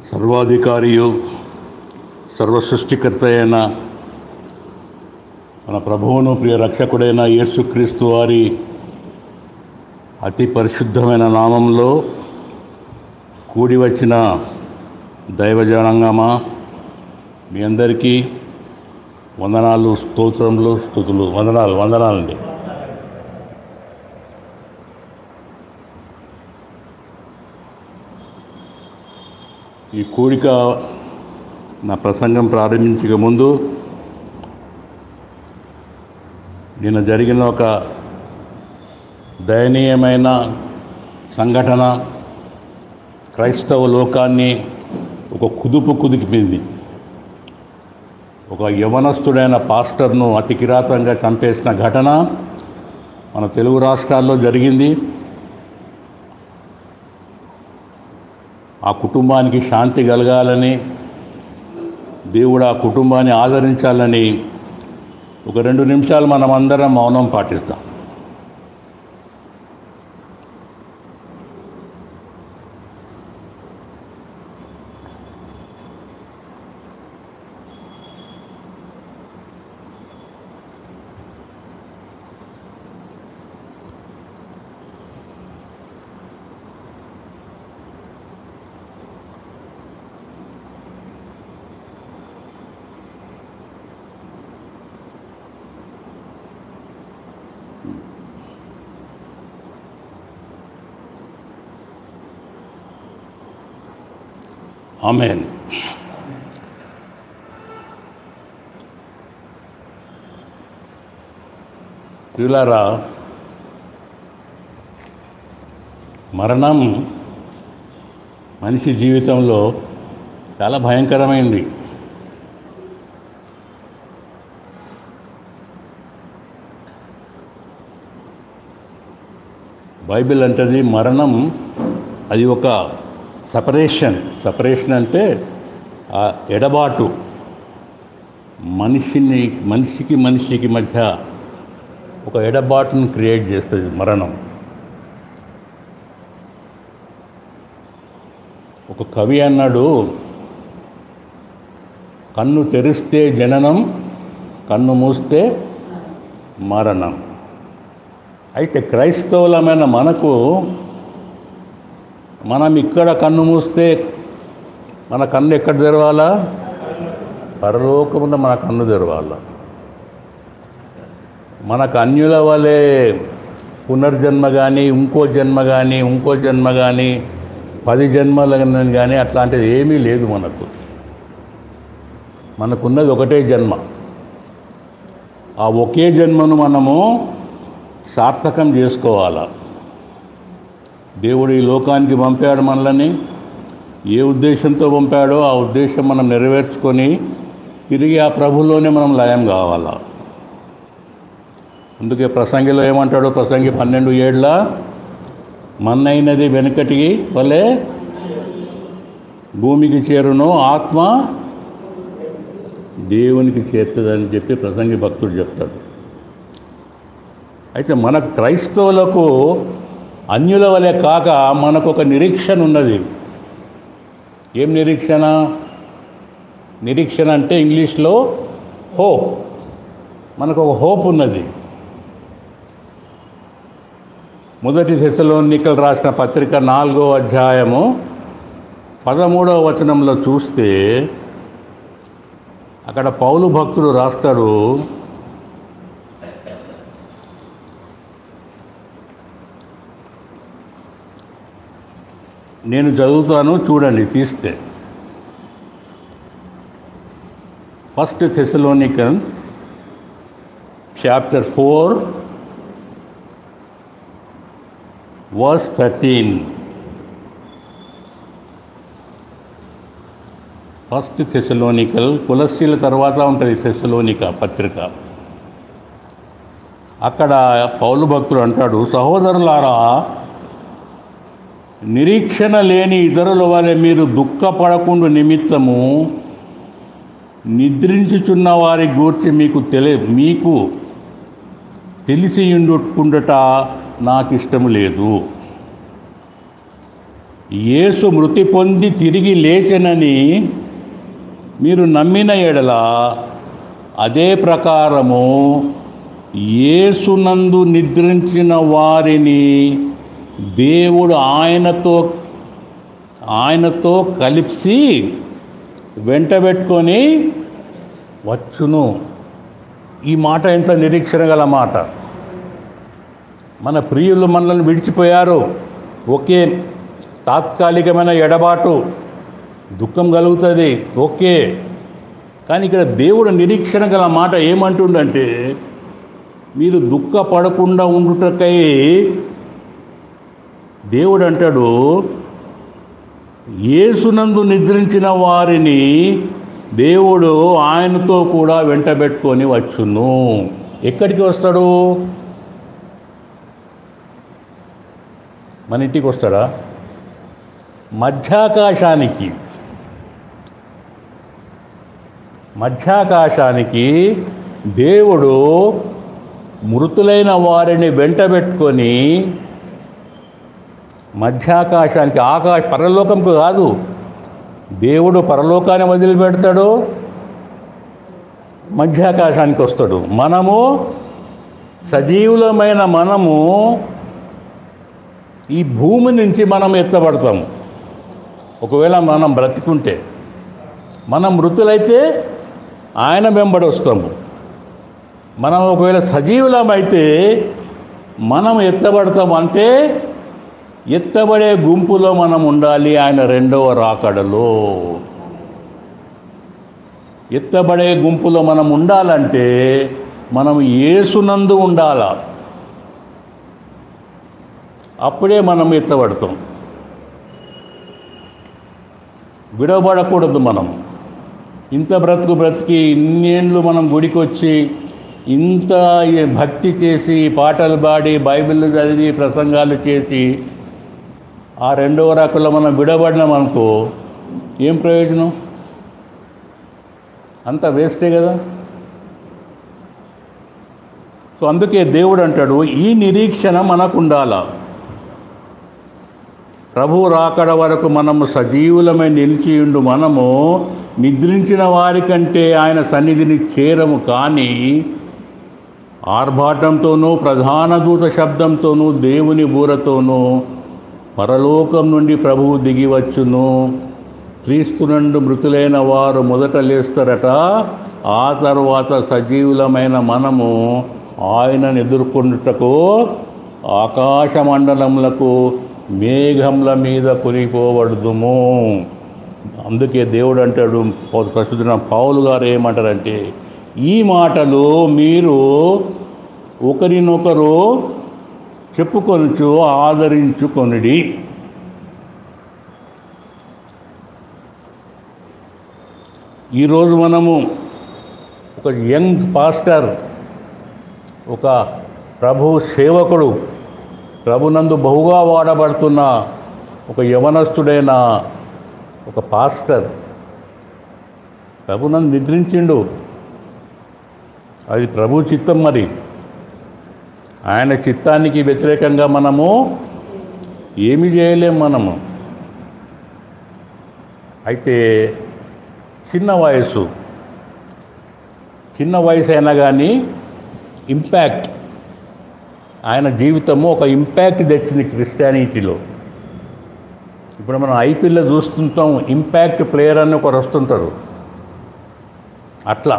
సర్వాధికారియు సర్వసృష్టికర్త అయిన మన ప్రభువును ప్రియ రక్షకుడైన యేసుక్రీస్తు వారి అతి పరిశుద్ధమైన నామంలో కూడి వచ్చిన దైవజనాంగమా, మీ అందరికీ వందనాలు, స్తోత్రములు, స్తుతులు. వందనాలండి. ఈ కూడిక నా ప్రసంగం ప్రారంభించక ముందు నిన్న జరిగిన ఒక దయనీయమైన సంఘటన క్రైస్తవ లోకాన్ని ఒక కుదిపింది. ఒక యవనస్తుడైన పాస్టర్ను అతి కిరాతంగా చంపేసిన ఘటన మన తెలుగు రాష్ట్రాల్లో జరిగింది. ఆ కుటుంబానికి శాంతి కలగాలని, దేవుడు ఆ కుటుంబాన్ని ఆదరించాలని ఒక 2 నిమిషాలు మనం అందరం మౌనం పాటిస్తాం. ఆమేన్. ప్రియులారా, మరణం మనిషి జీవితంలో చాలా భయంకరమైంది. బైబిల్ అంటది మరణం అది ఒక సపరేషన్ అంటే ఆ ఎడబాటు, మనిషికి మధ్య ఒక ఎడబాటును క్రియేట్ చేస్తుంది మరణం. ఒక కవి అన్నాడు, కన్ను తెరిస్తే జననం, కన్ను మూస్తే మరణం. అయితే క్రైస్తవులమైన మనం ఇక్కడ కన్ను మూస్తే మన కన్ను ఎక్కడ తెరవాలా? పరలోకమున మన కన్ను తెరవాలా. మనకు అన్యుల వలె పునర్జన్మ కానీ ఇంకో జన్మ కానీ 10 జన్మలు కానీ అట్లాంటిది ఏమీ లేదు. మనకున్నది ఒకటే జన్మ. ఆ ఒకే జన్మను మనము సార్థకం చేసుకోవాలా. దేవుడు ఈ లోకానికి పంపాడు మనల్ని. ఏ ఉద్దేశంతో పంపాడో ఆ ఉద్దేశం మనం నెరవేర్చుకొని తిరిగి ఆ ప్రభులోనే మనం లయం కావాలా. అందుకే ప్రసంగిలో ఏమంటాడు, ప్రసంగి 12:7 మన్నైనది వెనుకటికి వలె భూమికి చేరును, ఆత్మ దేవునికి చేరుతుందని చెప్పి ప్రసంగి భక్తుడు చెప్తాడు. అయితే మన క్రైస్తవులకు అన్యుల వలె కాక మనకు ఒక నిరీక్షణ ఉన్నది. ఏం నిరీక్షణ? నిరీక్షణ అంటే ఇంగ్లీష్లో హోప్. మనకు ఒక హోప్ ఉన్నది. 1 తెస్సలోనికలు రాసిన పత్రిక 4వ అధ్యాయము 13వ వచనంలో చూస్తే అక్కడ పౌలు భక్తుడు రాస్తాడు, నేను చదువుతాను, చూడండి తీస్తే. 1 Thessalonians chapter 4 verse 13. 1 Thessalonians కొలస్సీల తర్వాత ఉంటుంది తెస్సలోనిక పత్రిక. అక్కడ పౌలు భక్తుడు అంటాడు, సహోదరులారా, నిరీక్షణ లేని ఇతరుల వలె మీరు దుఃఖపడకుండా నిమిత్తము నిద్రించుచున్న వారి గూర్చి మీకు తెలిసి ఉండుట నాకు ఇష్టం లేదు. యేసు మృతి పొంది తిరిగి లేచెనని మీరు నమ్మిన ఎడల అదే ప్రకారము యేసునందు నిద్రించిన వారిని దేవుడు ఆయనతో కలిసి వెంటబెట్టుకొని వచ్చును. ఈ మాట ఎంత నిరీక్షణ గల మాట. మన ప్రియులు మనల్ని విడిచిపోయారు. ఓకే, తాత్కాలికమైన ఎడబాటు, దుఃఖం కలుగుతుంది, ఓకే. కానీ ఇక్కడ దేవుడు నిరీక్షణ గల మాట ఏమంటుండంటే, మీరు దుఃఖపడకుండా ఉండుటకై దేవుడు అంటాడు, యేసునందు నిద్రించిన వారిని దేవుడు ఆయనతో కూడా వెంటబెట్టుకొని వచ్చును. ఎక్కడికి వస్తాడు? మన ఇంటికి వస్తాడా? మధ్యాకాశానికి దేవుడు మృతులైన వారిని వెంటబెట్టుకొని మధ్యాకాశానికి, పరలోకంకు కాదు. దేవుడు పరలోకాన్ని వదిలిపెడతాడు, మధ్యాకాశానికి వస్తాడు. మనము సజీవులమైన మనము ఈ భూమి నుంచి మనం ఎత్తబడతాము. ఒకవేళ మనం బ్రతికుంటే, మనం మృతులైతే ఆయన వెంబడి వస్తాము. మనం ఒకవేళ సజీవులమైతే మనం ఎత్తబడతాం. అంటే ఎత్తబడే గుంపులో మనం ఉండాలి. ఆయన రెండవ రాకడలో ఎత్తబడే గుంపులో మనం ఉండాలంటే మనం యేసునందు ఉండాల. అప్పుడే మనం ఎత్తబడతాం. విడవబడకూడదు. మనం ఇంత బ్రతికి ఇన్నేళ్ళు మనం గుడికి వచ్చి ఇంత భక్తి చేసి పాటలు పాడి బైబిల్ చదివి ప్రసంగాలు చేసి ఆ రెండవ రాకల్లో మనం విడబడినాం అనుకో, ఏం ప్రయోజనం? అంత వేస్టే కదా. సో అందుకే దేవుడు అంటాడు, ఈ నిరీక్షణ మనకు ఉండాలా. ప్రభు రాకడ వరకు మనము సజీవులమై నిలిచియుండు. మనము నిద్రించిన వారికంటే ఆయన సన్నిధిని చేరము. కానీ ఆర్భాటంతోనూ ప్రధాన దూత శబ్దంతోనూ దేవుని బూరతోనూ పరలోకం నుండి ప్రభువు దిగివచ్చును. క్రీస్తునందు మృతులైన వారు మొదట లేస్తారట. ఆ తర్వాత సజీవులమైన మనము ఆయనను ఎదుర్కొనుటకు ఆకాశ మండలములకు మేఘముల మీద కొనిపోబడుదుము. అందుకే దేవుడు అంటాడు, ప్రస్తుత పౌలు గారు ఏమంటారంటే, ఈ మాటలు మీరు ఒకరినొకరు చెప్పుకొనుచు ఆదరించుకొనుడి. ఈరోజు మనము ఒక యంగ్ పాస్టర్, ఒక ప్రభు సేవకుడు, ప్రభునందు బహుగా వాడబడుతున్న ఒక యవనస్తుడైన ఒక పాస్టర్ ప్రభునందు నిద్రించిండు. అది ప్రభు చిత్తం. మరి ఆయన చిత్తానికి వ్యతిరేకంగా మనము ఏమి చేయలేం. మనము అయితే చిన్న వయసు అయినా కానీ ఇంపాక్ట్, ఆయన జీవితము ఒక ఇంపాక్ట్ తెచ్చింది క్రిస్టియానిటీలో. ఇప్పుడు మనం ఐపీఎల్లో చూస్తుంటాం, ఇంపాక్ట్ ప్లేయర్ అని ఒకరు వస్తుంటారు. అట్లా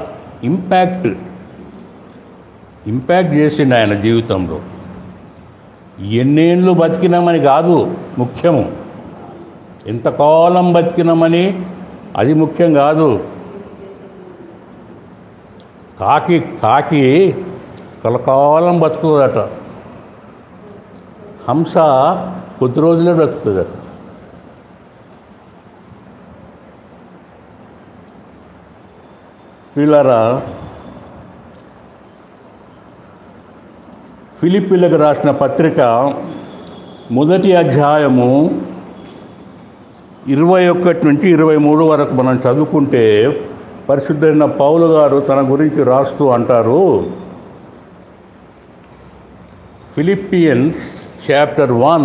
ఇంపాక్ట్ చేసిండు ఆయన జీవితంలో. ఎన్నేళ్ళు బతికినామని కాదు ముఖ్యము, ఎంతకాలం బతికినామని అది ముఖ్యం కాదు. కాకి కలకాలం బతుకుతుందట, హంస కొద్ది రోజులే బ్రతుకుతుందట. పిల్లరా, ఫిలిప్పీలకు రాసిన పత్రిక 1వ అధ్యాయము 21 నుంచి 23 వరకు మనం చదువుకుంటే పరిశుద్ధైన పౌలు గారు తన గురించి రాస్తూ అంటారు, Philippians chapter 1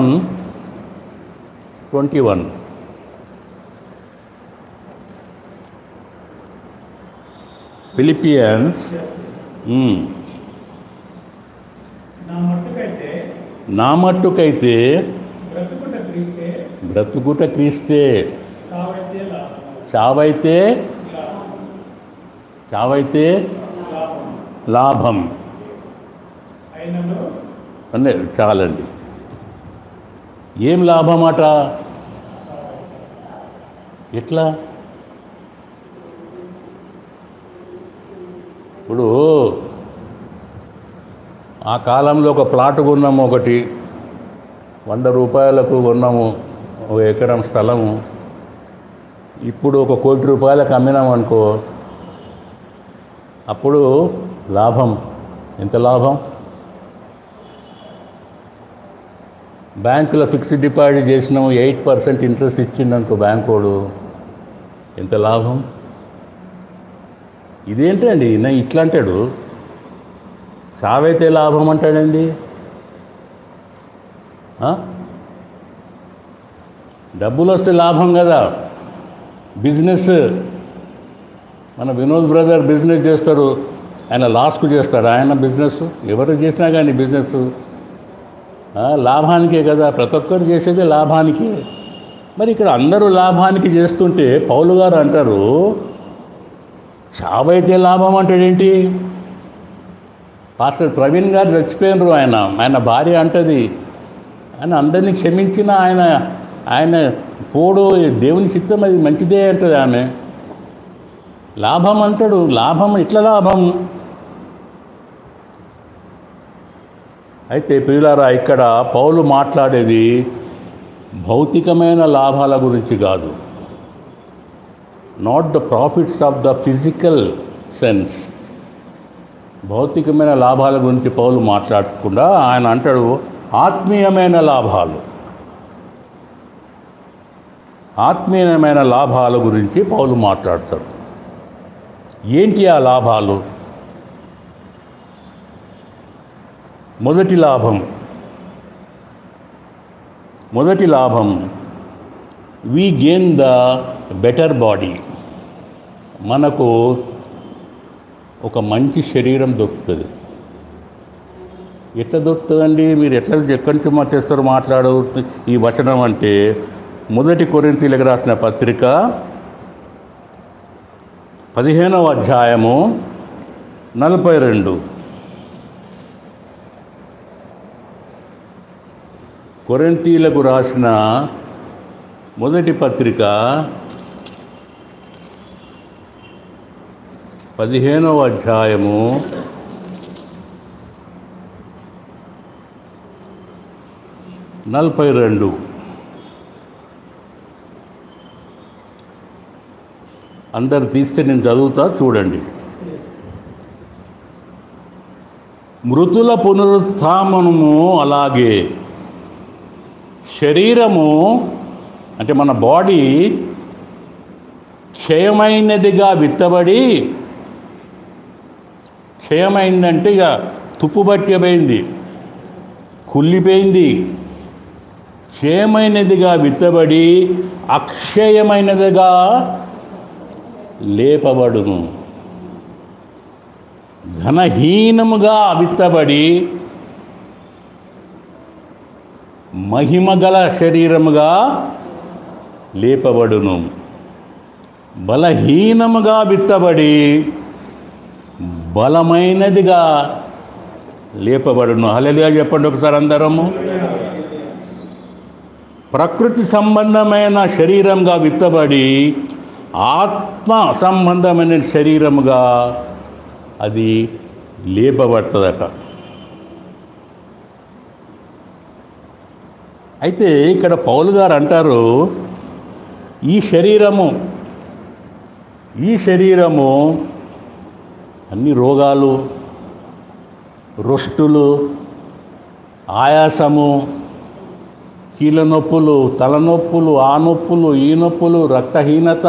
21. ఫిలిపియన్స్ నా మట్టుకైతే బ్రతుకుట క్రీస్తే, చావైతే లాభం. అంటే చాలండి. ఏం లాభం అట? ఎట్లా? ఇప్పుడు ఆ కాలంలో ఒక ప్లాట్ కొన్నాము, ఒకటి 100 రూపాయలకు కొన్నాము, 1 ఎకరం స్థలము. ఇప్పుడు 1 కోటి రూపాయలకు అమ్మినాం అనుకో, అప్పుడు లాభం. ఎంత లాభం? బ్యాంకులో ఫిక్స్డ్ డిపాజిట్ చేసినాము, 8% ఇంట్రెస్ట్ ఇచ్చిందనుకో బ్యాంకు వాడు, ఎంత లాభం? ఇదేంటండి ఇట్లా అంటాడు, సావైతే లాభం అంటాడండి. డబ్బులు వస్తే లాభం కదా. బిజినెస్, మన వినోద్ బ్రదర్ బిజినెస్ చేస్తాడు, ఆయన లాస్కు చేస్తాడు. ఆయన బిజినెస్ ఎవరు చేసినా కానీ బిజినెస్ లాభానికే కదా, ప్రతి ఒక్కరు చేసేది లాభానికి. మరి ఇక్కడ అందరూ లాభానికి చేస్తుంటే పౌలు గారు అంటారు చావైతే లాభం అంటాడేంటి? పాస్టర్ ప్రవీణ్ గారు చచ్చిపోయినరు, ఆయన భార్య అంటది, ఆయన అందరినీ క్షమించిన ఆయన పోడు దేవుని చిత్తం, అది మంచిదే అంటది ఆమె. లాభం అంటాడు. లాభం ఎట్లా లాభం? అయితే ప్రియులారా, ఇక్కడ పౌలు మాట్లాడేది భౌతికమైన లాభాల గురించి కాదు. Not the profits of the physical sense. భౌతికమైన లాభాల గురించి పౌలు మాట్లాడకుండా ఆయన అంటాడు ఆత్మీయమైన లాభాలు. ఆత్మీయమైన లాభాల గురించి పౌలు మాట్లాడతాడు. ఏంటి ఆ లాభాలు? మొదటి లాభం we gain the better body. మనకు ఒక మంచి శరీరం దొరుకుతుంది. ఎట్లా దొరుకుతుందండి? మీరు ఎక్కడి నుంచి తెస్తారు మాట్లాడు ఈ వచనం అంటే, 1 కొరింథీయులకు రాసిన పత్రిక 15వ అధ్యాయము 42. కొరింథీయులకు రాసిన మొదటి పత్రిక 15వ అధ్యాయము 42. అందరు తీస్తే నేను చదువుతా, చూడండి. మృతుల పునరుత్థానము అలాగే శరీరము, అంటే మన బాడీ క్షయమైనదిగా విత్తబడి, క్షయమైందంటే ఇక తుప్పుబట్టిపోయింది, కుళ్ళిపోయింది. క్షయమైనదిగా విత్తబడి అక్షయమైనదిగా లేపబడును. ఘనహీనముగా విత్తబడి మహిమగల శరీరముగా లేపబడును. బలహీనముగా విత్తబడి బలమైనదిగా లేపబడును. హల్లెలూయా చెప్పండి ఒకసారి అందరము. ప్రకృతి సంబంధమైన శరీరంగా విత్తబడి ఆత్మ సంబంధమైన శరీరముగా అది లేపబడుతుందట. అయితే ఇక్కడ పౌలు గారు అంటారు ఈ శరీరము అన్ని రోగాలు, రొస్టులు, ఆయాసము, కీళ్ళ నొప్పులు, తలనొప్పులు, ఆ నొప్పులు, ఈ నొప్పులు, రక్తహీనత,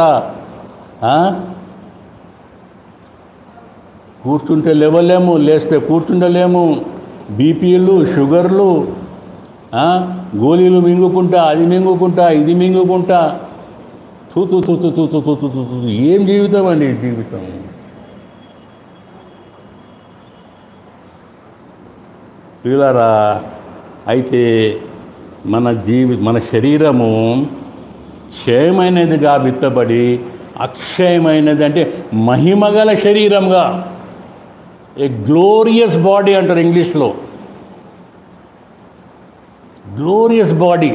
కూర్చుంటే లేవలేము, లేస్తే కూర్చుండలేము, బీపీలు, షుగర్లు, గోళీలు మింగుకుంటా, అది మింగుకుంటా, ఇది మింగుకుంటా, తూ తూ తూ తూ తూ తూ తూ తూ తూ. ఏం జీవితం అండి జీవితం? పిల్లరా, అయితే మన శరీరము క్షయమైనదిగా విత్తబడి అక్షయమైనది అంటే మహిమగల శరీరంగా, ఏ గ్లోరియస్ బాడీ అంటారు ఇంగ్లీష్లో. గ్లోరియస్ బాడీ,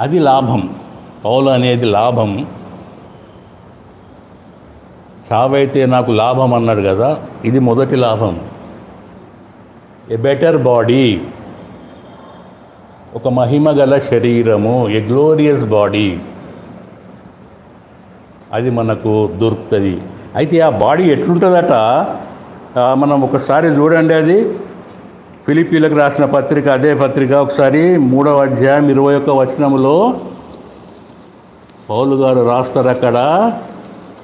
అది లాభం. పౌలు అనేది లాభం. చావైతే నాకు లాభం అన్నాడు కదా, ఇది మొదటి లాభం. ఏ బెటర్ బాడీ, ఒక మహిమగల శరీరము, ఏ గ్లోరియస్ బాడీ, అది మనకు దొరుకుతుంది. అయితే ఆ బాడీ ఎట్లుంటుందట, మనం ఒకసారి చూడండి. అది ఫిలిప్పీలకు రాసిన పత్రిక, అదే పత్రిక ఒకసారి 3వ అధ్యాయం 21వ వచనంలో పౌలు గారు రాస్తారు. అక్కడ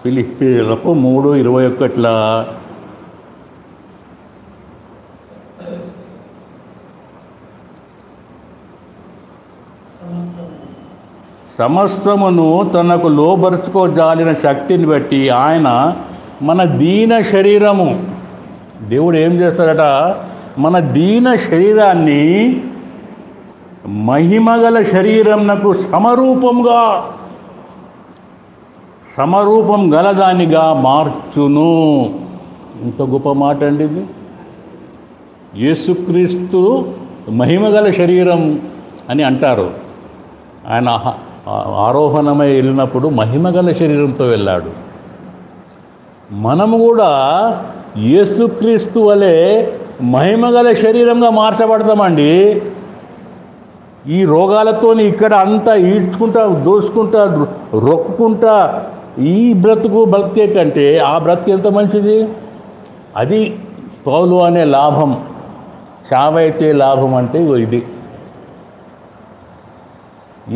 ఫిలిప్పీలకు 3:21 సమస్తమును తనకు లోబరుచుకోజాలిన శక్తిని బట్టి ఆయన మన దీన శరీరము, దేవుడు ఏం చేస్తాడట, మన దీన శరీరాన్ని మహిమగల శరీరంనకు సమరూపం గలదానిగా మార్చును. ఇంత గొప్ప మాట అండి ఇది. యేసుక్రీస్తు మహిమగల శరీరం అని అంటారు. ఆయన ఆరోహణమై వెళ్ళినప్పుడు మహిమగల శరీరంతో వెళ్ళాడు. మనము కూడా యేసుక్రీస్తు వలె మహిమగల శరీరంగా మార్చబడతామండి. ఈ రోగాలతో ఇక్కడ అంతా ఈడ్చుకుంటా, దోసుకుంటా, రొక్కుంటా ఈ బ్రతికే కంటే ఆ బ్రతుకు ఎంత మంచిది. అది పౌలు అనే లాభం. చావైతే లాభం అంటే ఇది.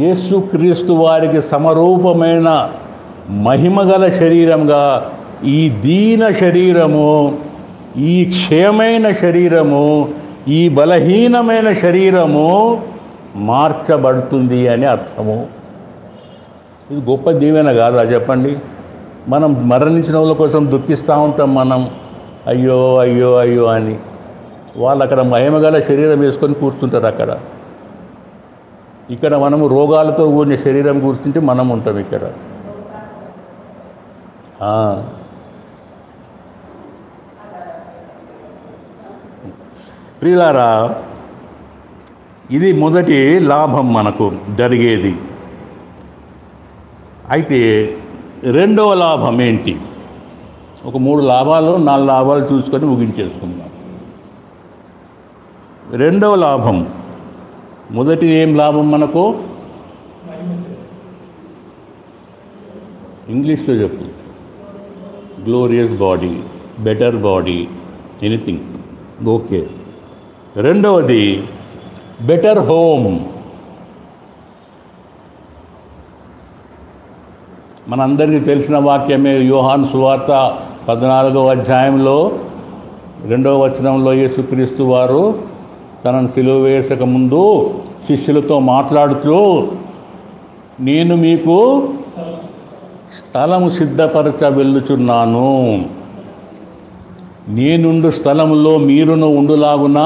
యేసుక్రీస్తు వారికి సమరూపమైన మహిమగల శరీరంగా ఈ దీన శరీరము, ఈ క్షయమైన శరీరము, ఈ బలహీనమైన శరీరము మార్చబడుతుంది అని అర్థము. ఇది గొప్ప దీవెన కాదా చెప్పండి? మనం మరణించిన వాళ్ళ కోసం దుఃఖిస్తూ ఉంటాం. మనం అయ్యో అయ్యో అయ్యో అని. వాళ్ళు అక్కడ మహిమగల శరీరం వేసుకొని కూర్చుంటారు. ఇక్కడ మనము రోగాలతో కూడిన శరీరం కూర్చుంటే మనం ఉంటాం ఇక్కడ. ప్రియులారా, ఇది మొదటి లాభం మనకు జరిగేది. అయితే రెండవ లాభం ఏంటి? ఒక 3 లాభాలు 4 లాభాలు చూసుకొని ముగించేసుకుందాం. రెండవ లాభం, మొదటి ఏం లాభం మనకు? ఇంగ్లీష్లో చెప్పు. Glorious body, better body, anything okay. రెండవది బెటర్ హోమ్. మనందరికీ తెలిసిన వాక్యమే. యోహాను సువార్త 14వ అధ్యాయంలో 2వ వచనంలో యేసుక్రీస్తు వారు తనను సిలువ వేసక ముందు శిష్యులతో మాట్లాడుతూ, నేను మీకు స్థలము సిద్ధపరచ వెళ్ళుచున్నాను, నేనుండు స్థలములో మీరును ఉండులాగున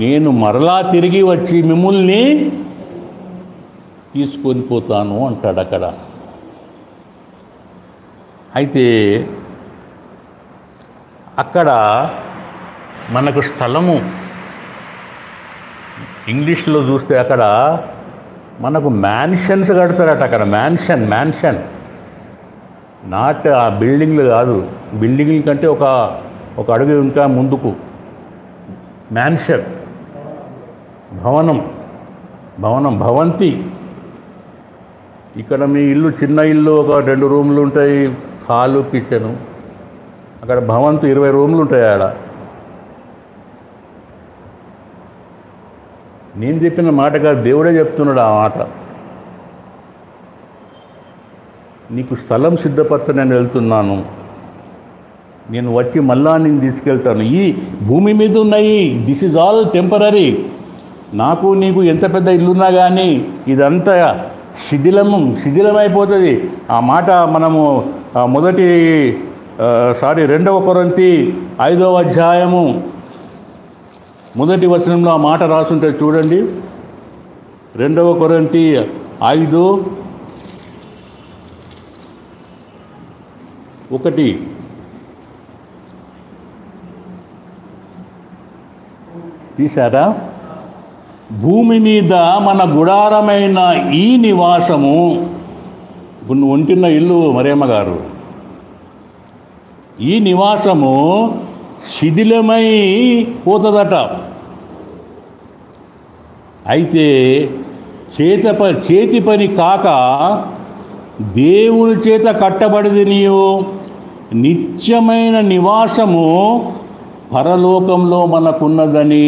నేను మరలా తిరిగి వచ్చి మిమ్మల్ని తీసుకొని పోతాను అంటాడు అక్కడ. అయితే అక్కడ మనకు స్థలము ఇంగ్లీష్లో చూస్తే అక్కడ మనకు మ్యాన్షన్స్ కడతారట. అక్కడ మ్యాన్షన్ నాట్ ఆ బిల్డింగ్లు కాదు. బిల్డింగ్ల కంటే ఒక అడుగు ఇంకా ముందుకు మ్యాన్షన్, భవంతి. ఇక్కడ మీ ఇల్లు చిన్న ఇల్లు, ఒక 2 రూమ్లు ఉంటాయి, హాలు, కిచెను. అక్కడ భవంతి 20 రూమ్లు ఉంటాయి. ఆడ నేను చెప్పిన మాట కాదు, దేవుడే చెప్తున్నాడు ఆ మాట. నీకు స్థలం సిద్ధపరచ నేను వెళ్తున్నాను, నేను వచ్చి మళ్ళా నేను తీసుకెళ్తాను. ఈ భూమి మీద ఉన్నాయి, దిస్ ఈజ్ ఆల్ టెంపరీ. నాకు నీకు ఎంత పెద్ద ఇల్లున్నా కానీ ఇదంతా శిథిలమైపోతుంది. ఆ మాట మనము రెండవ కొరింథీ 5వ అధ్యాయము మొదటి వచనంలో ఆ మాట రాసుంటే చూడండి. 2 కొరింథీ 5:1 తీశారా? భూమి మీద మన గుడారమైన ఈ నివాసము, ఇప్పుడు నువ్వు ఉంటున్న ఇల్లు మరియమ్మ గారు, ఈ నివాసము శిథిలమై పోతుందట. అయితే చేతి పని కాక దేవుని చేత కట్టబడిది నీవు నిత్యమైన నివాసము పరలోకంలో మనకున్నదని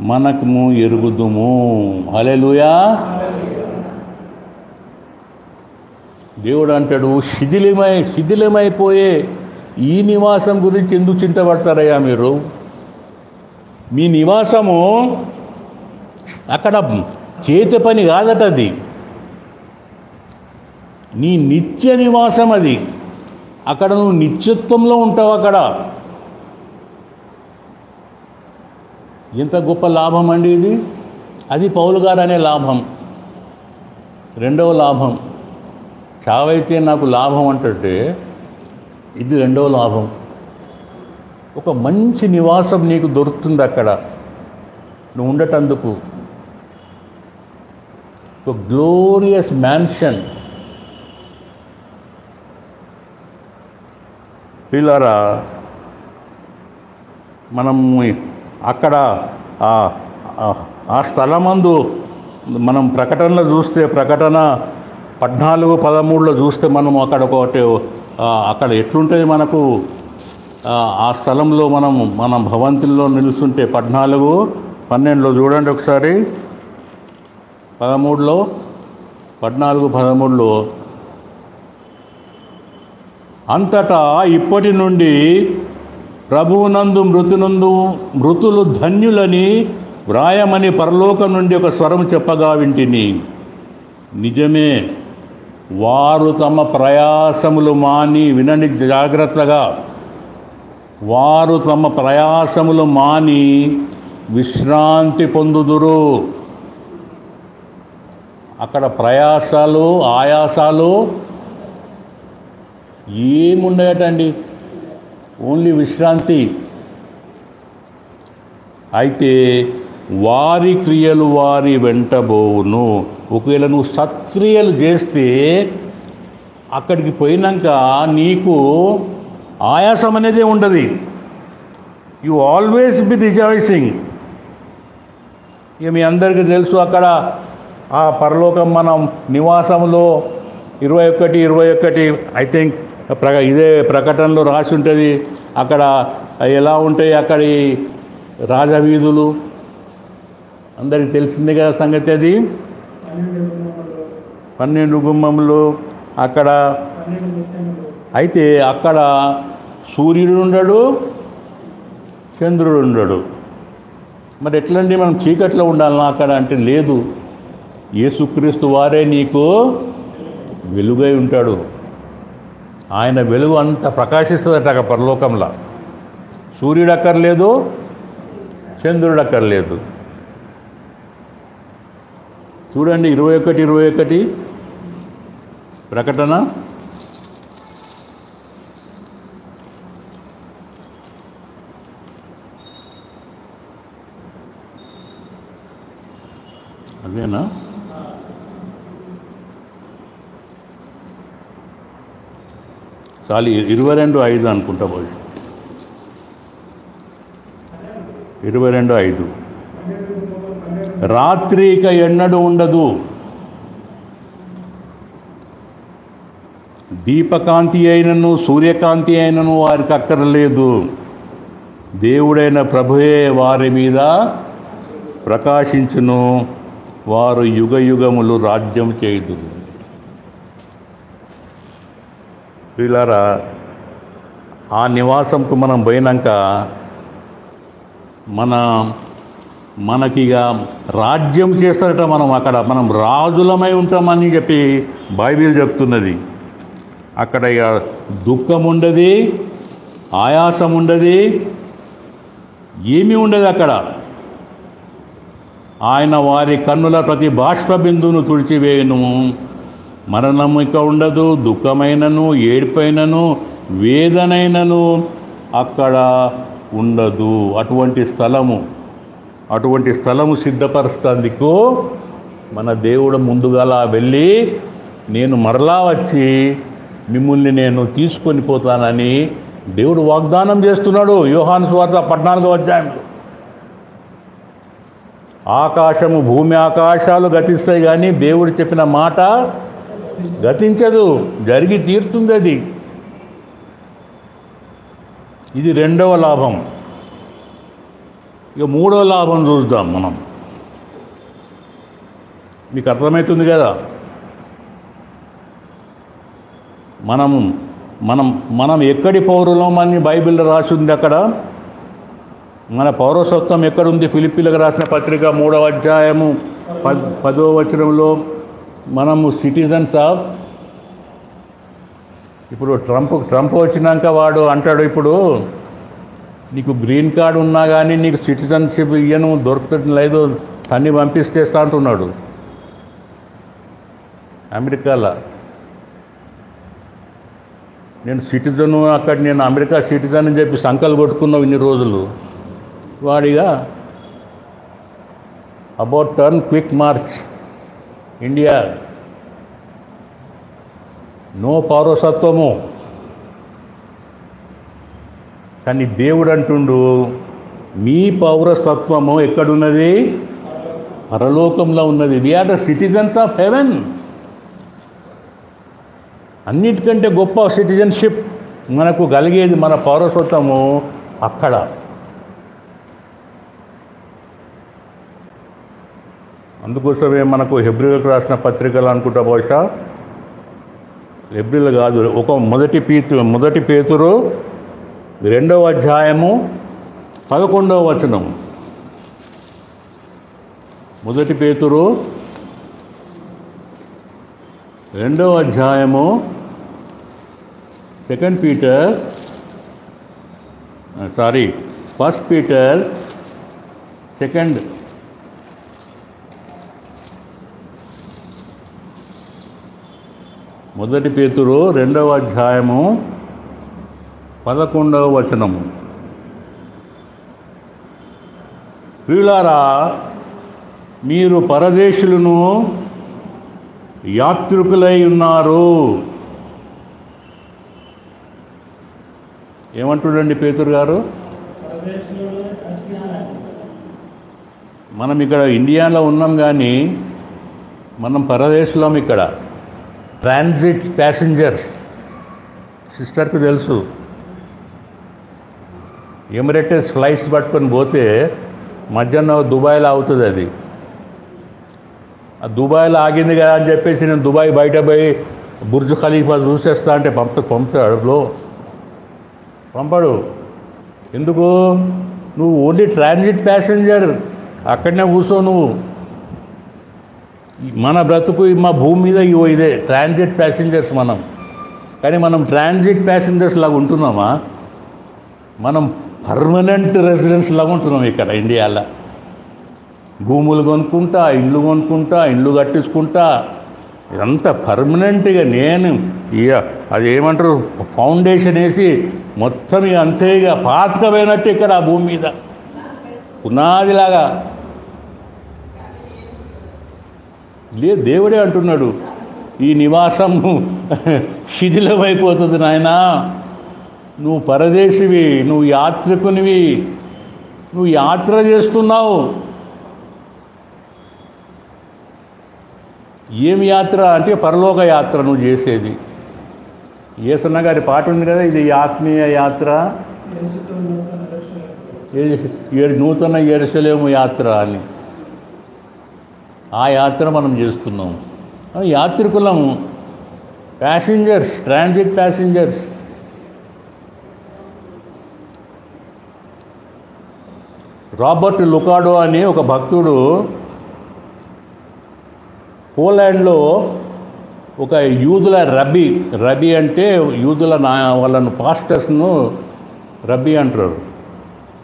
మనము ఎరుగుదుము. హల్లెలూయా. దేవుడు అంటాడు, శిథిలమైపోయే ఈ నివాసం గురించి ఎందుకు చింతపడతారయ్యా మీరు? మీ నివాసము అక్కడ చేతి పని కాదట, అది నీ నిత్య నివాసం. అది అక్కడ నువ్వు నిత్యత్వంలో ఉంటావు. అక్కడ ఎంత గొప్ప లాభం అండి ఇది. అది పౌలు గారు అనే లాభం. రెండవ లాభం, చావైతే నాకు లాభం అంటే ఇది రెండవ లాభం. ఒక మంచి నివాసం నీకు దొరుకుతుంది అక్కడ నువ్వు ఉండటందుకు. ఒక గ్లోరియస్ మ్యాన్షన్. పిల్లరా, మనం అక్కడ ఆ స్థలమందు మనం ప్రకటనలో చూస్తే, ప్రకటన 14:13లో చూస్తే మనం అక్కడ ఎట్లుంటుంది మనకు ఆ స్థలంలో మనం భవంతుల్లో నిలుస్తుంటే 14:12లో చూడండి ఒకసారి. 14:13లో అంతటా ఇప్పటి నుండి ప్రభువునందు మృతులు ధన్యులని వ్రాయమని పరలోకం నుండి ఒక స్వరం చెప్పగా వింటిని. నిజమే, వారు తమ ప్రయాసములు మాని, వినండి జాగ్రత్తగా, వారు తమ ప్రయాసములు మాని విశ్రాంతి పొందుదురు. అక్కడ ప్రయాసాలు, ఆయాసాలు ఏముండయటండి, ఓన్లీ విశ్రాంతి. అయితే వారి క్రియలు వారి వెంటబోవును. ఒకవేళ నువ్వు సత్క్రియలు చేస్తే అక్కడికి పోయినాక నీకు ఆయాసం అనేదే ఉండదు. You always be rejoicing. ఇక మీ అందరికీ తెలుసు, అక్కడ ఆ పరలోకం మనం నివాసంలో 21 ఐ థింక్ ఇదే ప్రకటనలో రాసి ఉంటుంది. అక్కడ ఎలా ఉంటాయి అక్కడి రాజవీధులు, అందరికి తెలిసిందే కదా సంగతి. అది 12 గుమ్మములు అక్కడ. అయితే అక్కడ సూర్యుడు ఉండడు, చంద్రుడు ఉండడు. మరి ఎట్లండి మనం చీకట్లో ఉండాలన్నా అక్కడ అంటే లేదు. యేసుక్రీస్తు వారే నీకు వెలుగై ఉంటాడు. ఆయన వెలుగు అంత ప్రకాశిస్తుందట అక్కడ పరలోకంలో. సూర్యుడు అక్కర్లేదు, చంద్రుడు అక్కర్లేదు. చూడండి 21 ప్రకటన. అదేనా? చాలు 22:5 అనుకుంటా పోయి. 22:5 రాత్రి ఇక ఎన్నడూ ఉండదు, దీపకాంతి అయినను సూర్యకాంతి అయినను వారికి అక్కర్లేదు. దేవుడైన ప్రభువే వారి మీద ప్రకాశించును, వారు యుగయుగములు రాజ్యం చేయుదురు. వీళ్ళారా, ఆ నివాసంకు మనం పోయినాక మనకిగ రాజ్యం చేస్తారట. మనం రాజులమై ఉంటామని చెప్పి బైబిల్ చెప్తున్నది. అక్కడ ఇక దుఃఖం ఉండదు, ఆయాసం ఉండదు, ఏమీ ఉండదు అక్కడ. ఆయన వారి కన్నుల ప్రతి బాష్ప బిందువును తుడిచివేయును. మరణము ఇక ఉండదు, దుఃఖమైనను, ఏడుపైనను, వేదనైనను అక్కడ ఉండదు. అటువంటి స్థలము సిద్ధపరుస్తందుకు మన దేవుడు ముందుగా వెళ్ళి నేను మరలా వచ్చి మిమ్మల్ని నేను తీసుకొని పోతానని దేవుడు వాగ్దానం చేస్తున్నాడు. యోహాను సువార్త 14వ అధ్యాయంలో. ఆకాశము, భూమి, ఆకాశాలు గతిస్తాయి కానీ దేవుడు చెప్పిన మాట గతించదు, జరిగి తీరుతుంది అది. ఇది రెండవ లాభం. ఇక మూడవ లాభం చూద్దాం మనం. మీకు అర్థమవుతుంది కదా. మనం ఎక్కడి పౌరులం అని బైబిల్లో రాసి ఉంది. అక్కడ మన పౌరసత్వం ఎక్కడుంది? ఫిలిప్పీలకు రాసిన పత్రిక 3వ అధ్యాయము 10వ వచనంలో మనము సిటిజన్స్ ఆఫ్. ఇప్పుడు ట్రంప్ వచ్చినాక వాడు అంటాడు, ఇప్పుడు నీకు గ్రీన్ కార్డు ఉన్నా కానీ నీకు సిటిజన్షిప్ ఇయ్యను, దొరుకుతుంది లేదు, తన్ని పంపిస్తేస్తా అంటున్నాడు అమెరికాలో. నేను సిటిజను, అక్కడ నేను అమెరికా సిటిజన్ అని చెప్పి సంకలు కొట్టుకున్నావు ఇన్ని రోజులు. వాడిగా about turn quick march India, no పౌరసత్వము. కానీ దేవుడు అంటుండు, మీ పౌరసత్వము ఎక్కడున్నది? పరలోకంలో ఉన్నది. We are the citizens of heaven. అన్నిటికంటే గొప్ప సిటిజన్షిప్ మనకు కలిగేది, మన పౌరసత్వము అక్కడ. అందుకోసమే మనకు హెబ్రీలకు రాసిన పత్రికలు అనుకుంటా, బహుశా హెబ్రీలు కాదు, మొదటి పేతురు 2వ అధ్యాయము 11వ వచనం. మొదటి పేతురు 2వ అధ్యాయము, 1 పీటర్ 2 మొదటి పేతురు 2వ అధ్యాయము 11వ వచనము. ప్రియులారా, మీరు పరదేశులను, యాత్రికులై ఉన్నారు. ఏమంటుడండి పేతురు గారు? మనం ఇక్కడ ఇండియాలో ఉన్నాం కానీ మనం పరదేశంలో, ఇక్కడ ట్రాన్సిట్ ప్యాసింజర్స్. సిస్టర్కి తెలుసు, ఎమిరేటస్ ఫ్లైట్స్ పట్టుకొని పోతే మధ్యాహ్నం దుబాయ్లో అవుతుంది. అది దుబాయ్లో ఆగింది కదా అని చెప్పేసి నేను దుబాయ్ బయట పోయి బుర్జ్ ఖలీఫా చూసేస్తా అంటే పంపుతాడు, పంపడు. ఎందుకు? నువ్వు ఓన్లీ ట్రాన్సిట్ ప్యాసింజర్, అక్కడనే కూర్చో నువ్వు. మన బ్రతుకు మా భూమి మీద ఇదే ట్రాన్సిట్ ప్యాసింజర్స్ మనం. కానీ మనం ట్రాన్సిట్ ప్యాసింజర్స్ లాగా ఉంటున్నామా? మనం పర్మనెంట్ రెసిడెన్స్ లాగా ఉంటున్నాం ఇక్కడ ఇండియాలో. భూములు కొనుక్కుంటా, ఇండ్లు కట్టించుకుంటా, ఇదంతా పర్మనెంట్గా. నేను ఇక అది ఏమంటారు, ఫౌండేషన్ వేసి మొత్తం ఇక అంతే, ఇక పాతకపోయినట్టు ఇక్కడ ఆ భూమి మీద పునాదిలాగా. లేదు, దేవుడే అంటున్నాడు, ఈ నివాసం శిథిలమైపోతుంది నాయనా. నువ్వు పరదేశివి, నువ్వు యాత్రికునివి, నువ్వు యాత్ర చేస్తున్నావు. ఏమి యాత్ర అంటే పరలోక యాత్ర నువ్వు చేసేది. యేసన్న గారి పాట ఉంది కదా, ఇది ఆత్మీయ యాత్ర, నూతన యెరూషలేము యాత్ర అని. ఆ యాత్ర మనం చేస్తున్నాం. యాత్రికులము, ప్యాసింజర్స్, ట్రాన్సిట్ ప్యాసింజర్స్. రాబర్ట్ లుకాడో అని ఒక భక్తుడు పోలాండ్లో ఒక యూదుల రబీ అంటే యూదుల వాళ్ళను పాస్టర్స్ను రబీ అంటారు.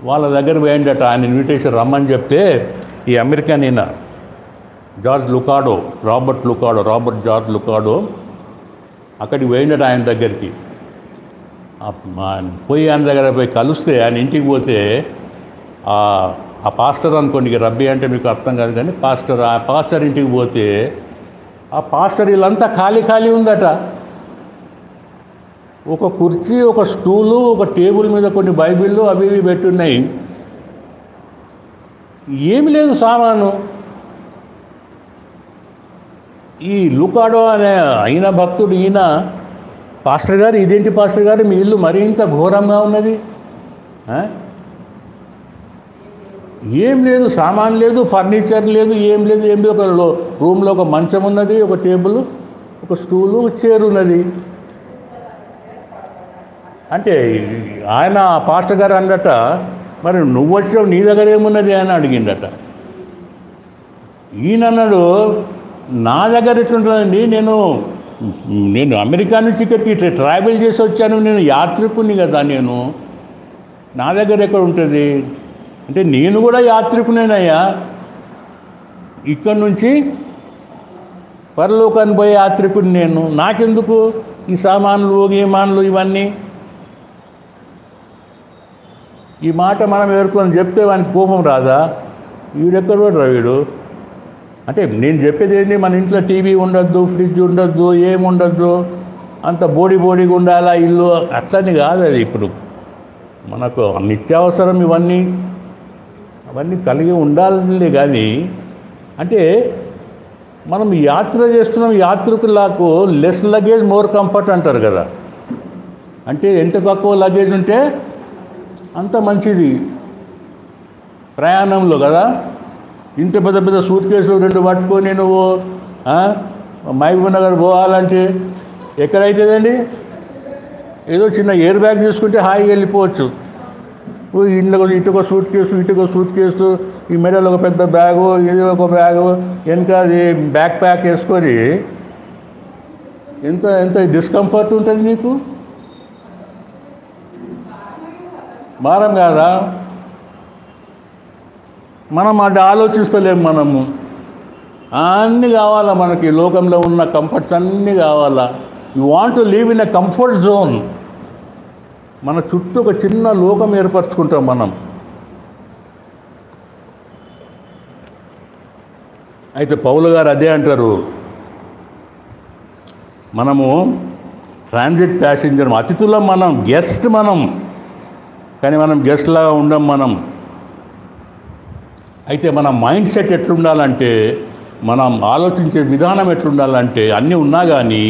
వాళ్ళ దగ్గర పోయిండట. ఆయన ఇన్విటేషన్ రమ్మని చెప్తే ఈ అమెరికన్ ఈయన రాబర్ట్ జార్జ్ లుకాడో అక్కడికి పోయిండట ఆయన దగ్గరికి. పోయి ఆయన దగ్గర పోయి కలిస్తే, ఆయన ఇంటికి పోతే ఆ పాస్టర్ అనుకోండి, రబ్బీ అంటే మీకు అర్థం కాదు కానీ ఆ పాస్టర్ ఇంటికి పోతే ఆ పాస్టర్ వీళ్ళంతా ఖాళీ ఉందట. ఒక కుర్చీ, ఒక స్టూలు, ఒక టేబుల్ మీద కొన్ని బైబిళ్ళు అవి ఇవి పెట్టున్నాయి. ఏమి లేదు సామాను. ఈ లుకాడో అనే అయిన భక్తుడు ఈయన, పాస్టర్ గారు ఇదేంటి పాస్టర్ గారు మీ ఇల్లు మరీ ఇంత ఘోరంగా ఉన్నది, ఏం లేదు, సామాన్ లేదు, ఫర్నిచర్ లేదు, ఏం లేదు. ఒక రూమ్లో ఒక మంచం ఉన్నది, ఒక టేబుల్, ఒక స్టూలు, ఒక చైర్ ఉన్నది. అంటే ఆయన పాస్టర్ గారు అన్నట, మరి నువ్వు వచ్చినావు నీ దగ్గర ఏమున్నది అని అడిగిండట. ఈయన అన్నాడు, నా దగ్గర ఎట్లుంటుందండి, నేను అమెరికా నుంచి ఇక్కడికి ట్రావెల్ చేసి వచ్చాను, నేను యాత్రికుని కదా, నా దగ్గర ఎక్కడ ఉంటుంది అంటే, నేను కూడా యాత్రికునేనయ్యా, ఇక్కడి నుంచి పరలోకాన్ని పోయే యాత్రికుని నేను, నాకెందుకు ఈ సామాన్లు గీమాన్లు ఇవన్నీ. ఈ మాట మనం ఎవరికొని చెప్తే వానికి కోపం రాదా, వీడెక్కడో వీడు అంటే. నేను చెప్పేది ఏంటి, మన ఇంట్లో టీవీ ఉండొద్దు, ఫ్రిడ్జ్ ఉండొద్దు, ఏముండొద్దు, అంత బోడిగా ఉండాలా ఇల్లు, అట్లని కాదు అది. ఇప్పుడు మనకు నిత్యావసరం అవన్నీ కలిగి ఉండాలి. కానీ అంటే మనం యాత్ర చేస్తున్నాం, యాత్రికులకు లెస్ లగేజ్ మోర్ కంఫర్ట్ అంటారు కదా. అంటే ఎంత తక్కువ లగేజ్ ఉంటే అంత మంచిది ప్రయాణంలో కదా. ఇంత పెద్ద సూట్ కేసులు 2 పట్టుకొని నువ్వు మహబూబ్ నగర్ పోవాలంటే ఎక్కడైతుందండి? ఏదో చిన్న ఎయిర్ బ్యాగ్ తీసుకుంటే హాయిగా వెళ్ళిపోవచ్చు. ఇంట్లో ఇటుక సూట్ కేసు, ఈ మెడలో ఒక పెద్ద బ్యాగు, ఏదో ఒక బ్యాగు, వెనక అది బ్యాక్ ప్యాక్ వేసుకొని ఎంత డిస్కంఫర్ట్ ఉంటుంది నీకు, భారం కాదా? మనం అది ఆలోచిస్తలేము. మనము అన్నీ కావాలా మనకి, లోకంలో ఉన్న కంఫర్ట్స్ అన్నీ కావాలా. You want to live in a comfort zone. మన చుట్టూ ఒక చిన్న లోకం ఏర్పరచుకుంటాం మనం. అయితే పౌలు గారు అదే అంటారు, మనము ట్రాన్సిట్ ప్యాసింజర్, అతిథులం మనం, గెస్ట్ మనం, కానీ మనం గెస్ట్లాగా ఉండం మనం. అయితే మన మైండ్ సెట్ ఎట్లుండాలంటే, మనం ఆలోచించే విధానం ఎట్లుండాలంటే, అన్నీ ఉన్నా కానీ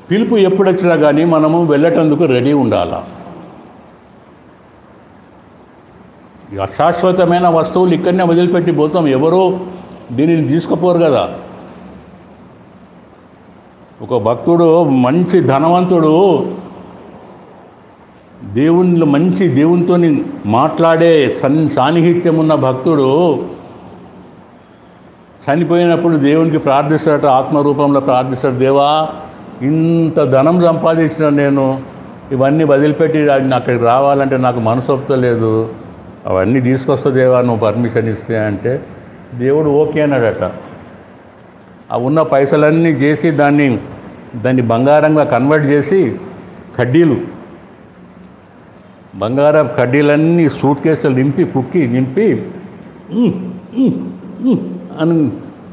పిలుపు ఎప్పుడొచ్చినా కానీ మనము వెళ్ళేటందుకు రెడీ ఉండాలి. అశాశ్వతమైన వస్తువులు ఇక్కడనే వదిలిపెట్టి పోతాం, ఎవరో దీనిని తీసుకుపోరు కదా. ఒక భక్తుడు, మంచి ధనవంతుడు, దేవునితో మాట్లాడే సాన్నిహిత్యం ఉన్న భక్తుడు చనిపోయినప్పుడు దేవునికి ప్రార్థిస్తాడట, ఆత్మరూపంలో ప్రార్థిస్తాడు, దేవా ఇంత ధనం సంపాదించిన నేను, ఇవన్నీ వదిలిపెట్టి అక్కడికి రావాలంటే నాకు మనసొప్పలేదు, అవన్నీ తీసుకొస్తా దేవా నువ్వు పర్మిషన్ ఇస్తే అంటే దేవుడు ఓకే అన్నాడట. ఆ ఉన్న పైసలన్నీ చేసి దాన్ని బంగారంగా కన్వర్ట్ చేసి బంగారం కడ్డీలన్నీ సూట్ కేసులు నింపి అని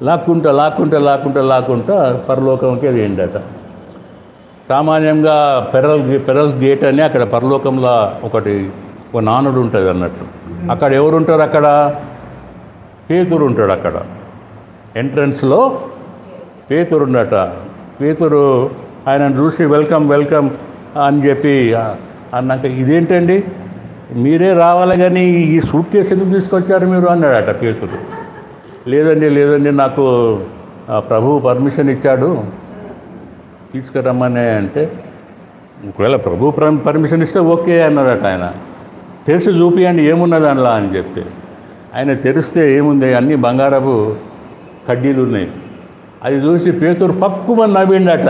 లాక్కుంటా పరలోకంకి వేయండట. సామాన్యంగా పెరల్స్ గేట్ అని అక్కడ పరలోకంలో ఒక నానుడు ఉంటుంది అన్నట్టు. అక్కడ ఎవరుంటారు? అక్కడ పేతురు ఉంటాడు. అక్కడ ఎంట్రన్స్లో పేతురు ఉండట. పేతురు ఆయనను చూసి వెల్కమ్ అని చెప్పి అన్నాక, ఇదేంటండి మీరే రావాలి కానీ ఈ సూట్ కేసు ఎందుకు తీసుకొచ్చారు మీరు అన్నాడట పేతురు. లేదండి నాకు ప్రభువు పర్మిషన్ ఇచ్చాడు తీసుకురమ్మని అంటే, ఒకవేళ ప్రభు పర్మిషన్ ఇస్తే ఓకే అన్నాడట ఆయన. తెలిసి చూపియండి ఏమున్నది అందులో అని చెప్తే, ఆయన తెరిస్తే ఏముంది, అన్ని బంగారపు కడ్డీలు ఉన్నాయి. అది చూసి పేతురు పక్కుమని నవ్విండట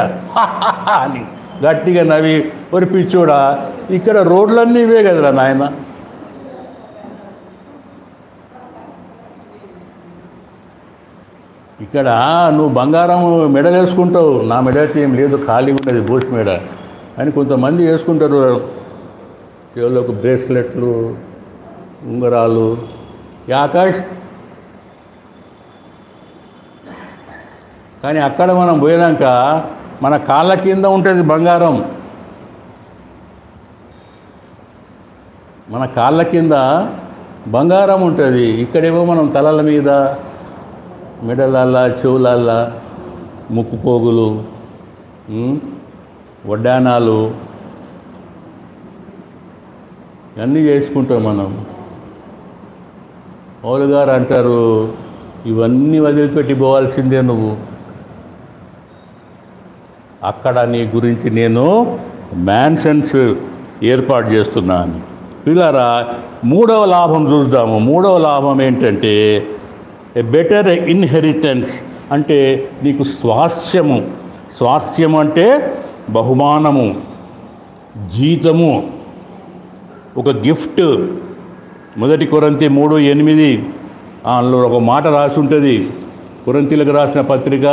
అని గట్టిగా నవ్వి, ఒరి పిచ్చోడా, ఇక్కడ రోడ్లన్నీ ఇవే కదరా నాయన, ఇక్కడ నువ్వు బంగారం మెడలు వేసుకుంటావు, నా మెడైతే ఏం లేదు, ఖాళీ ఉన్నది బోస్ మెడ అని కొంతమంది వేసుకుంటారు. చెవులకు బ్రేస్లెట్లు, ఉంగరాలు. ఆకాష్ కానీ అక్కడ మనం పోయినాక మన కాళ్ళ కింద ఉంటుంది బంగారం, మన కాళ్ళ కింద బంగారం ఉంటుంది. ఇక్కడేమో మనం తలల మీద, మెడలల్లా, చెవులల్లా, ముక్కు పోగులు, వడ్డానాలు అన్నీ చేసుకుంటాం మనం. పౌలు గారు అంటారు, ఇవన్నీ వదిలిపెట్టి పోవాల్సిందే నువ్వు, అక్కడ నీ గురించి నేను మ్యాన్షన్స్ ఏర్పాటు చేస్తున్నాను. పిల్లరా, మూడవ లాభం చూద్దాము. మూడవ లాభం ఏంటంటే ఏ బెటర్ ఇన్హెరిటెన్స్, అంటే నీకు స్వాస్థ్యము. స్వాస్థ్యము అంటే బహుమానము, జీతము, ఒక గిఫ్ట్. 1 కొరింథీ 3:8 అందులో ఒక మాట రాసి ఉంటుంది. కొరింథీలకు రాసిన పత్రిక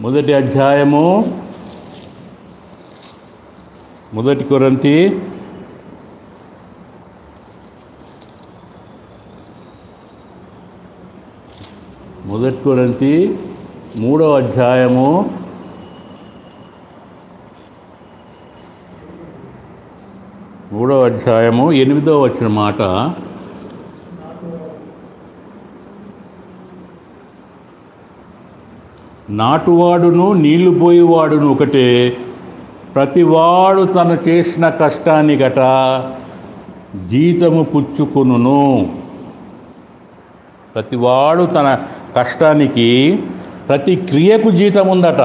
1వ అధ్యాయము, 1 కొరింథీ 3వ అధ్యాయము 8వ వచ్చిన మాట, నాటువాడును నీళ్లు పోయేవాడును ఒకటే, ప్రతివాడు తను చేసిన కష్టానికట జీతము పుచ్చుకొనును. ప్రతివాడు తన కష్టానికి, ప్రతి క్రియకు జీతం ఉందట.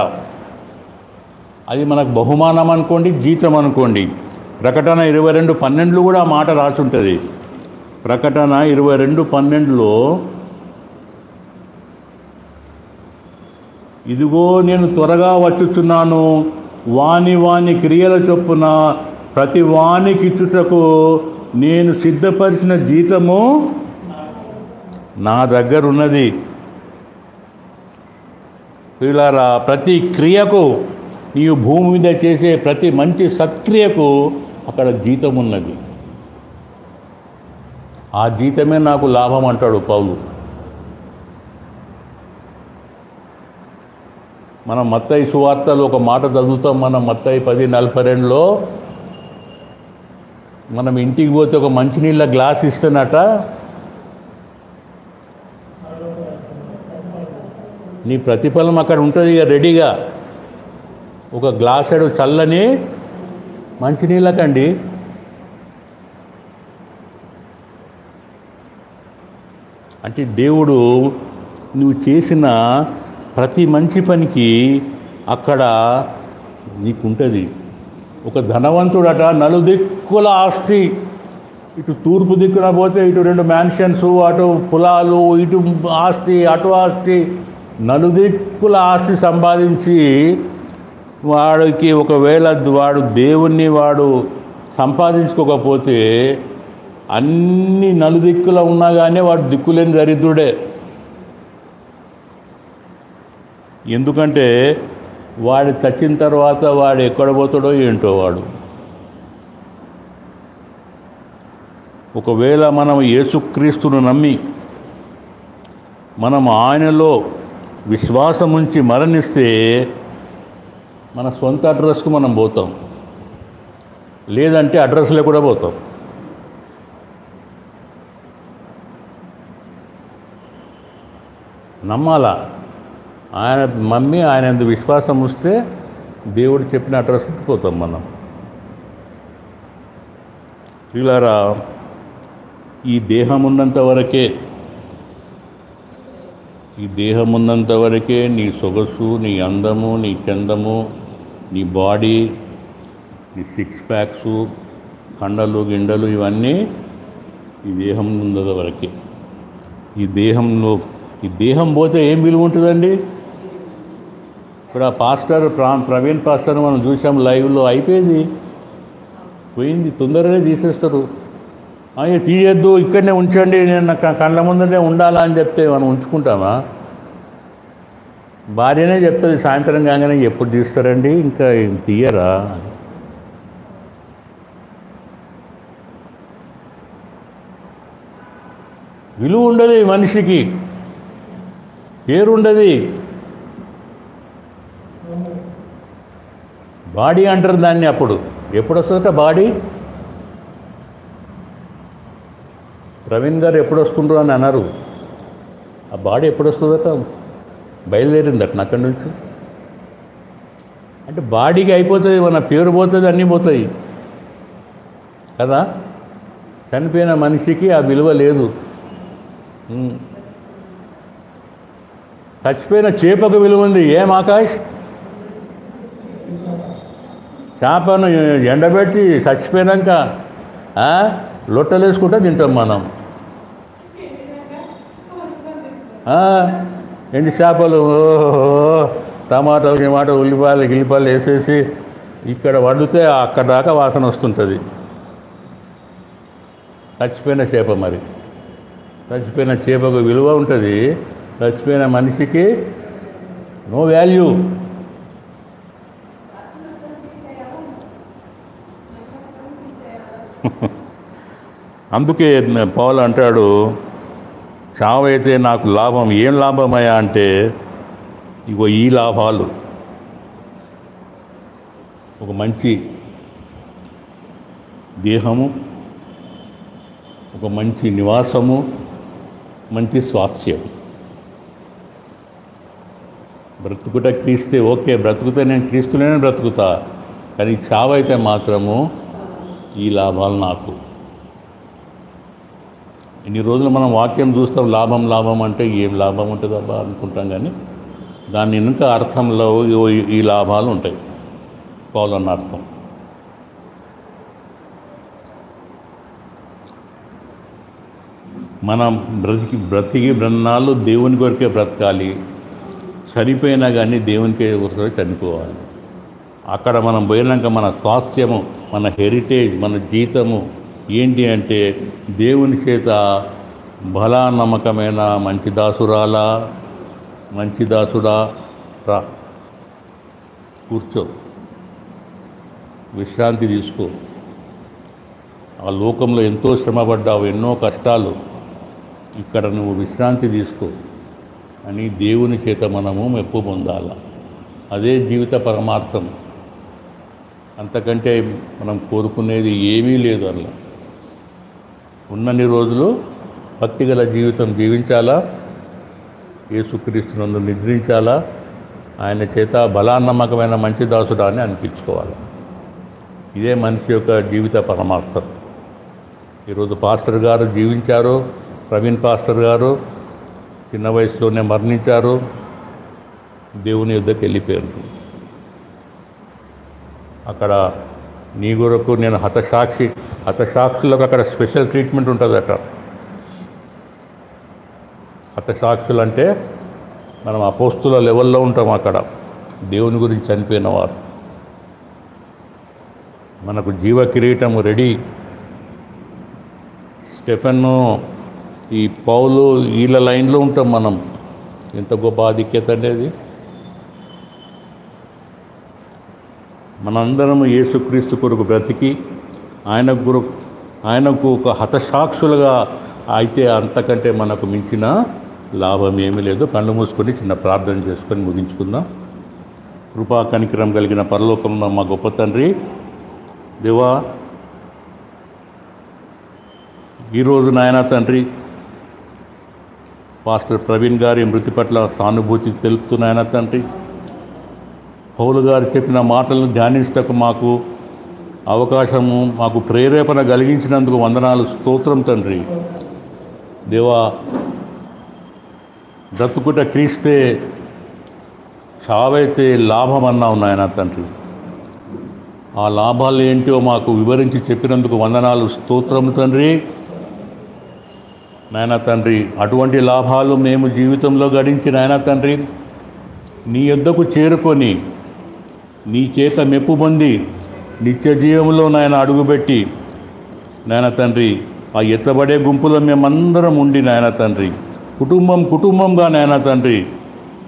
అది మనకు బహుమానం అనుకోండి, జీతం అనుకోండి. ప్రకటన 22:12 కూడా ఆ మాట రాసుంటుంది. ప్రకటన 22:12లో, ఇదిగో నేను త్వరగా వచ్చుచున్నాను, వాని వాని క్రియల చొప్పున ప్రతి వానికి ఇచ్చుటకు నేను సిద్ధపరిచిన జీతము నా దగ్గర ఉన్నది. పిల్లారా, ప్రతి క్రియకు, నీవు భూమి మీద చేసే ప్రతి మంచి సత్క్రియకు అక్కడ జీతం ఉన్నది. ఆ జీతమే నాకు లాభం అంటాడు పౌలు. మనం మత్తయి సువార్తలో ఒక మాట చదువుతాం. మనం మత్తయి 10:42లో, మనం ఇంటికి పోతే ఒక మంచినీళ్ళ గ్లాస్ ఇస్తేనట, నీ ప్రతిఫలం అక్కడ ఉంటుంది ఇక రెడీగా. ఒక గ్లాసెడు చల్లని మంచినీళ్ళకండి. అంటే దేవుడు నువ్వు చేసిన ప్రతి మంచి పనికి అక్కడ నీకుంటుంది. ఒక ధనవంతుడట, నలుదిక్కుల ఆస్తి, ఇటు తూర్పు దిక్కున పోతే ఇటు 2 మ్యాన్షన్స్, అటు పొలాలు, ఇటు ఆస్తి, అటు ఆస్తి, నలుదిక్కుల ఆస్తి సంపాదించి, వాడికి ఒకవేళ వాడు దేవుణ్ణి వాడు సంపాదించుకోకపోతే, అన్ని నలుదిక్కుల ఉన్నా కానీ వాడు దిక్కులేని దరిద్రుడే. ఎందుకంటే వాడు చచ్చిన తర్వాత వాడు ఎక్కడ పోతాడో ఏంటో వాడు. ఒకవేళ మనం యేసుక్రీస్తును నమ్మి మనం ఆయనలో విశ్వాసం ఉంచి మరణిస్తే మన సొంత అడ్రస్కు మనం పోతాం, లేదంటే అడ్రస్లో కూడా పోతాం. నమ్మాలా? ఆయన మమ్మీ ఆయన విశ్వాసం వస్తే దేవుడు చెప్పిన అడ్రస్కి పోతాం మనం. ప్రియులారా, ఈ దేహం ఉన్నంత వరకే నీ సొగసు, నీ అందము, నీ చందము, నీ బాడీ, నీ 6 ప్యాక్స్, కండలు గిండలు ఇవన్నీ ఈ దేహం ఉన్నంత వరకే. ఈ దేహం పోతే ఏం విలువ ఉంటుందండి? ఇప్పుడు ఆ పాస్టర్ ప్రవీణ్ పాస్టర్ మనం చూసాం లైవ్లో, అయిపోయింది, పోయింది, తొందరగానే తీసేస్తారు. అయ్యో తీయద్దు, ఇక్కడనే ఉంచండి, నేను కళ్ళ ముందరే ఉండాలా అని చెప్తే మనం ఉంచుకుంటామా? భార్యనే చెప్తుంది సాయంత్రం కాగానే, ఎప్పుడు తీస్తారండి, ఇంకా తీయరా? విలువ ఉండదు మనిషికి, పేరుండదు. బాడీ అంటారు దాన్ని. అప్పుడు ఎప్పుడు వస్తుందట బాడీ? ప్రవీణ్ గారు ఎప్పుడు వస్తుండ్రు అని అన్నారు. ఆ బాడీ ఎప్పుడు వస్తుందట? బయలుదేరిందట అక్కడి నుంచి. అంటే బాడీకి అయిపోతుంది, మన పేరు పోతుంది, అన్నీ పోతాయి కదా. చనిపోయిన మనిషికి ఆ విలువ లేదు. చచ్చిపోయిన చేపకు విలువ ఉంది. ఏం ఆకాష్? చేపను ఎండబెట్టి చచ్చిపోయినాక లొట్టలేసుకుంటే తింటాం మనం. ఎండి చేపలు టమాటాలు ఉల్లిపాయలు వేసేసి ఇక్కడ వండితే అక్కడ దాకా వాసన వస్తుంటుంది. చచ్చిపోయిన చేప. మరి చచ్చిపోయిన చేపకు విలువ ఉంటుంది, చచ్చిపోయిన మనిషికి నో వాల్యూ. అందుకే పౌలు అంటాడు, చావైతే నాకు లాభం. ఏం లాభమయ్యా అంటే, ఇగో ఈ లాభాలు: ఒక మంచి దేహము, ఒక మంచి నివాసము, మంచి స్వాస్థ్యం. బ్రతుకుట క్రీస్తే, ఓకే, బ్రతుకుతే నేను క్రీస్తులోనే బ్రతుకుతా, కానీ చావైతే మాత్రము ఈ లాభాలు నాకు. ఇన్ని రోజులు మనం వాక్యం చూస్తాం, లాభం అంటే ఏం లాభం ఉంటుందబ్బా అనుకుంటాం, కానీ దాని వెనుక అర్థంలో ఈ లాభాలు ఉంటాయి. పౌలు అన్న అర్థం. మనం బ్రతికి బ్రన్నాళ్ళు దేవుని కొరికే బ్రతకాలి. చనిపోయినా కానీ దేవునికే కొరికే చనిపోవాలి. అక్కడ మనం పోయినాక మన స్వాస్థ్యము, మన హెరిటేజ్, మన జీతము ఏంటి అంటే, దేవుని చేత బలా నమ్మకమైన మంచి దాసుడా రా, కూర్చో, విశ్రాంతి తీసుకో. ఆ లోకంలో ఎంతో శ్రమపడ్డావు, ఎన్నో కష్టాలు, ఇక్కడ నువ్వు విశ్రాంతి తీసుకో అని దేవుని చేత మనము మెప్పు పొందాల. అదే జీవిత పరమార్థం. అంతకంటే మనం కోరుకునేది ఏమీ లేదు. అలా ఉన్నన్ని రోజులు భక్తిగల జీవితం జీవించాలా, యేసుక్రీస్తునందు నిద్రించాలా, ఆయన చేత బలానమ్మకమైన మంచి దాసుడా అని అనిపించుకోవాలి. ఇదే మనిషి యొక్క జీవిత పరమార్థం. ఈరోజు పాస్టర్ గారు జీవించారు, ప్రవీణ్ పాస్టర్ గారు చిన్న వయసులోనే మరణించారు, దేవుని యుద్ధకు వెళ్ళిపోయారు. అక్కడ నీ కొరకు నేను హతసాక్షులకు అక్కడ స్పెషల్ ట్రీట్మెంట్ ఉంటుందట. హతసాక్షులు అంటే మనం అపోస్తుల లెవెల్లో ఉంటాం. అక్కడ దేవుని గురించి చనిపోయిన వారు. మనకు జీవ కిరీటము రెడీ. స్టెఫెను, ఈ పౌలు, వీళ్ళ లైన్లో ఉంటాం మనం. ఎంత గొప్ప ఆధిక్యత అనేది. మనందరము యేసుక్రీస్తు కొరకు బ్రతికి ఆయనకు ఒక హతసాక్షులుగా అయితే అంతకంటే మనకు మించిన లాభం ఏమీ లేదు. కళ్ళు మూసుకొని చిన్న ప్రార్థన చేసుకొని ముగించుకుందాం. కృపా కనికరం కలిగిన పరలోకంలో మా గొప్ప తండ్రి, దేవా, ఈరోజు నాయన తండ్రి, పాస్టర్ ప్రవీణ్ గారి మృతి పట్ల సానుభూతి తెలుపుతున్నాయన తండ్రి, పౌలు గారు చెప్పిన మాటలను ధ్యానించటకు మాకు అవకాశము, మాకు ప్రేరేపణ కలిగించినందుకు వందనాలు, స్తోత్రం తండ్రి. దేవా, బ్రతుకుట క్రీస్తే, చావైతే లాభం అన్నావు నాయన తండ్రి. ఆ లాభాలు ఏంటో మాకు వివరించి చెప్పినందుకు వందనాలు, స్తోత్రం తండ్రి. నాయన తండ్రి, అటువంటి లాభాలు మేము జీవితంలో గడించి నాయన తండ్రి నీ యొద్దకు చేరుకొని నీ చేత మెప్పు పొంది నిత్య జీవంలో నాయన అడుగుపెట్టి నాయన తండ్రి ఆ ఎత్తబడే గుంపులో మేమందరం ఉండి నాయన తండ్రి కుటుంబంగా నాయన తండ్రి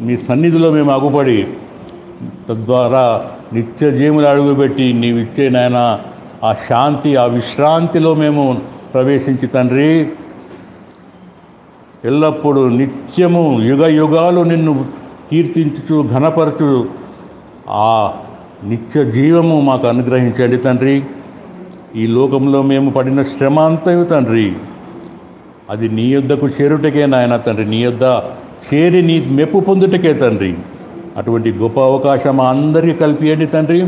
మీ సన్నిధిలో మేము అగుపడి తద్వారా నిత్య జీవులు అడుగుపెట్టి నీవిచ్చే నాయన ఆ శాంతి, ఆ విశ్రాంతిలో మేము ప్రవేశించి తండ్రి ఎల్లప్పుడూ నిత్యము యుగాలు నిన్ను కీర్తించుచు ఘనపరచు ఆ నిత్య జీవము మాకు అనుగ్రహించండి తండ్రి. ఈ లోకంలో మేము పడిన శ్రమ అంతయు తండ్రి అది నీ యొద్దకు చేరుటకే నాయన తండ్రి, నీ యొద్ద చేరి నీ మెప్పు పొందుటకే తండ్రి. అటువంటి గొప్ప అవకాశం మా అందరికీ కల్పియండి తండ్రి.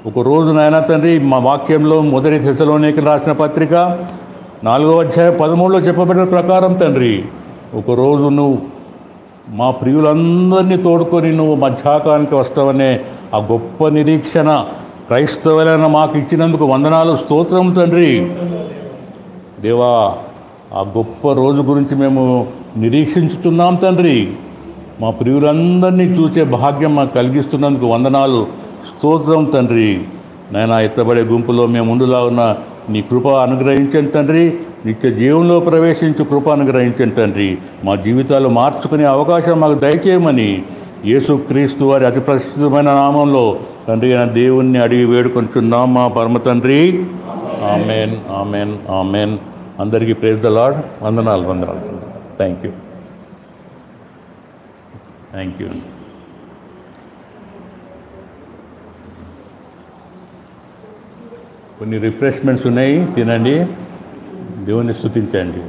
ఒకరోజు నాయన తండ్రి మా వాక్యంలో మొదటి తెస్సలోనికీయులకు రాసిన పత్రిక 4వ అధ్యాయం 13లో చెప్పబడిన ప్రకారం తండ్రి ఒకరోజు నువ్వు మా ప్రియులందరినీ తోడుకొని నువ్వు మధ్యాకానికి వస్తావనే ఆ గొప్ప నిరీక్షణ క్రైస్తవులైన మాకు ఇచ్చినందుకు వందనాలు, స్తోత్రం తండ్రి. దేవా, ఆ గొప్ప రోజు గురించి మేము నిరీక్షించుతున్నాం తండ్రి. మా ప్రియులందరినీ చూసే భాగ్యం మాకు కలిగిస్తున్నందుకు వందనాలు, స్తోత్రం తండ్రి. నాయనా, ఎత్తబడే గుంపులో మేము ఉండులా ఉన్న నీ కృప అనుగ్రహించండి తండ్రి. నిత్య జీవంలో ప్రవేశించు కృప అనుగ్రహించండి తండ్రి. మా జీవితాలు మార్చుకునే అవకాశం మాకు దయచేయమని యేసుక్రీస్తు వారి అతి ప్రసిద్ధమైన నామంలో తండ్రి అయిన దేవుణ్ణి అడిగి వేడుకొంటున్నాం మా పరమ తండ్రి. Amen, amen, amen. అందరికీ ప్రైజ్ ద లార్డ్. వందనాలు. Thank you. కొన్ని రిఫ్రెష్మెంట్స్ ఉన్నాయి, తినండి, దేవుని స్తుతించండి.